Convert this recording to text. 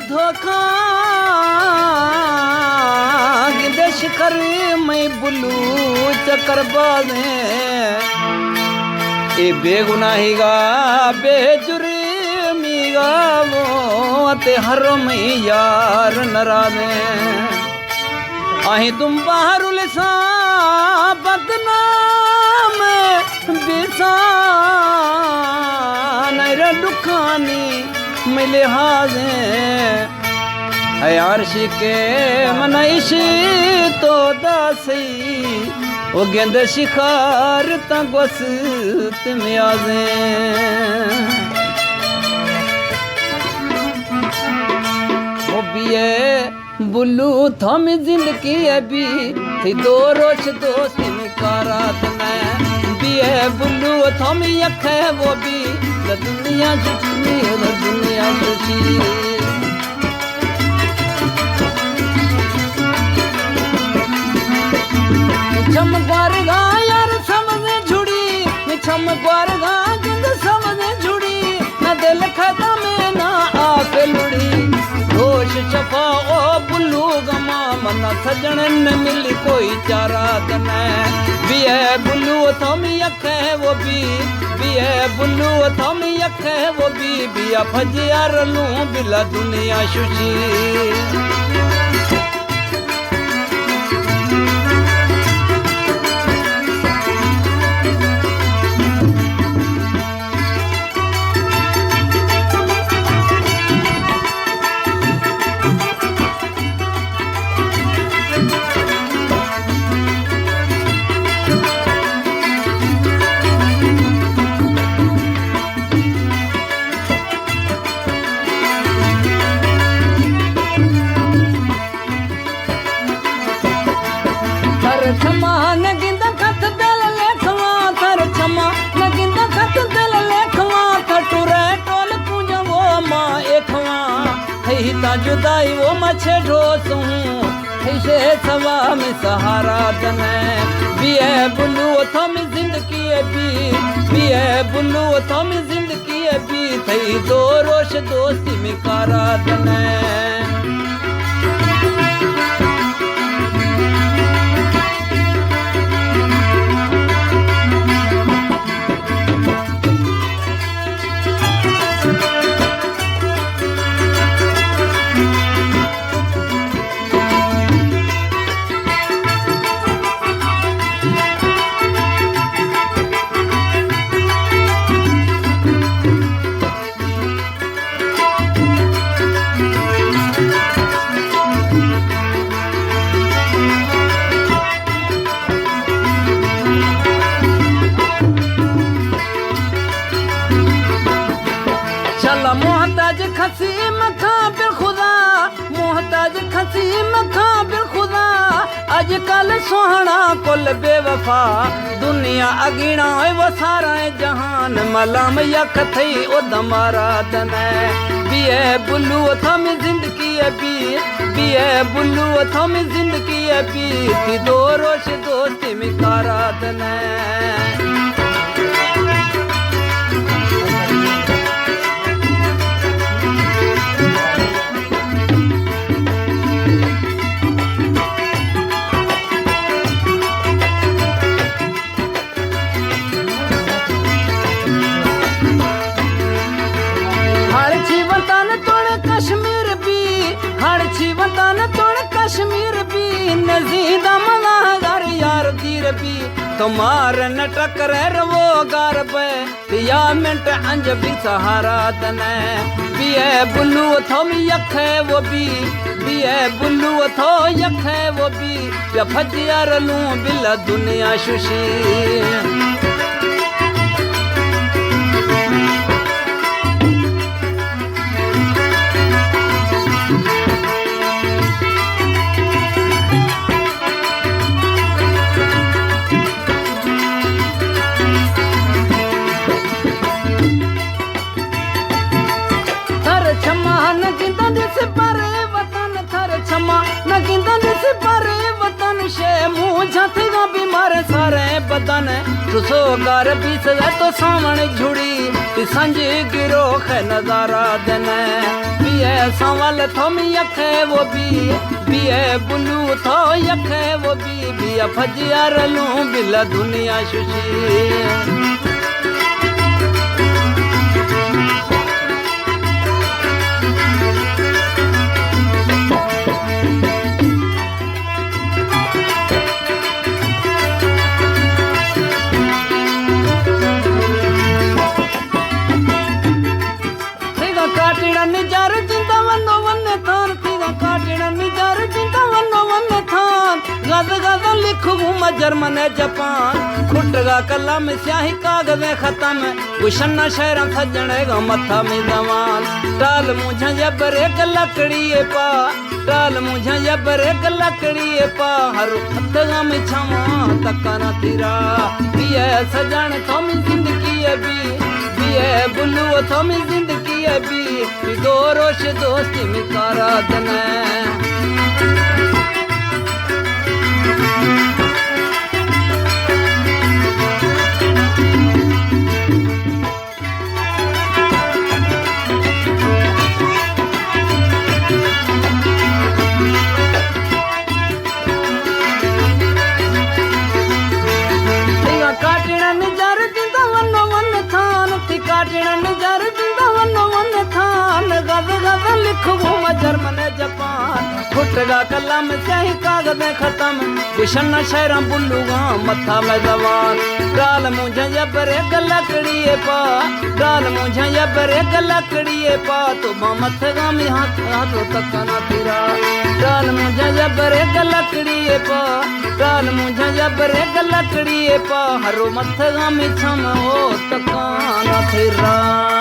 धोखा गिंदे शिखर मैं बुल्लू चक्कर बाजे ए बेगुनाही गा बेजुर्मी गा वो ते हर में यार नराने आही तुम बाहरुल सा बदनाम बिसा नैर दुखानी मिले हाजे यार शिके मनाइशी तो दासी वो गेंद शिकार तंगोस में आजे वो बिये बुल्लू थम जिंदगी अभी थी दो रोश दोस्त निकारात में बिये बुल्लू थम यख है वो भी दुनिया जुटी दुनिया जुटी छम ग्वारगा यार समझे जुड़ी छम ग्वारगा जिंद समझे जुड़ी न दिल खाता में ना आके लुड़ी होश शफा ओ बुल्लू गमा मन सजन न मिली कोई चारा दने भी है बुल्लू थम यख है वो भी है बुल्लू थम यख है वो भी फजियार लू बिला दुनिया शुशी क्षमा नगिंद खत दिल लेखवा थर क्षमा नगिंद खत दिल लेखवा थटुरे टोल कुंज वो माँ एकवा थई ता जुदाई वो मछे ढोसू थई सवा में सहारा दने भी है बुल्लू थम जिंदगी भी है बुल्लू थम जिंदगी भी थई दो रोश दोस्ती में कारा दने मोहताज खसीम खां बिल खुदा मोहताज खसीम खां बिल खुदा अजकल सोहना कुल बेवफा दुनिया अगीना वो सारा जहान मलाम यख थई ओ दमारा दने भी है बुल्लू थम जिंदगी भी है बुल्लू थम जिंदगी भी थी दो रोश दोस्ती में कारा दने वतन तोड़ कश्मीर भी नजीदा मलागर यार दीर भी तुम्हार न टकर वो गार पे या मिनट अंज भी सहारा दने भी है बुल्लू थम यख है वो भी है बुल्लू थो यख है वो भी फजियार लू बिला दुनिया शुशी बदन तुसो घर बीस तो सामने झुड़ी संज गिरो है नजारा दने बीए संवल थोमी यखे वो बीए बुलू थो यखे वो बीए फजिया रलू बिला दुनिया शुशी काटना निजार चिंता वनो वन थान तीगा काटना निजार चिंता वनो वन थान गद गद लिखू जर्मन जापान खुटगा कलम स्याही कागज खत्म गुशना शहर सजने गा मथा में जवान टाल मुझे जबर एक लकड़ी पा टाल मुझे जबर एक लकड़ी पा हर खतगा में छमा तकना तीरा पिए सजन थोमी जिंदगी बीए बुलू थोमी जिंदगी भी दो रोश दोस्ती में तारा दने काटना निजार जिंदा वनो वन थान थी काटना निजार जिंदा वनो वन थान गद गद लिखू जर्मन जापान फुटगा कलम स्याही कागज खत्म गुशन शहर बुलूगा मथा में जवान डाल मुझे जबर एक लकड़ी पा डाल मुझे जबर एक लकड़ी पा तो मथगा में हाथ हाथों तक ना फिरा डाल मुझे जबर एक लकड़ी पा डाल मुझे जबर एक लकड़ी पा हरो मथगा में छम हो तक ना फिरा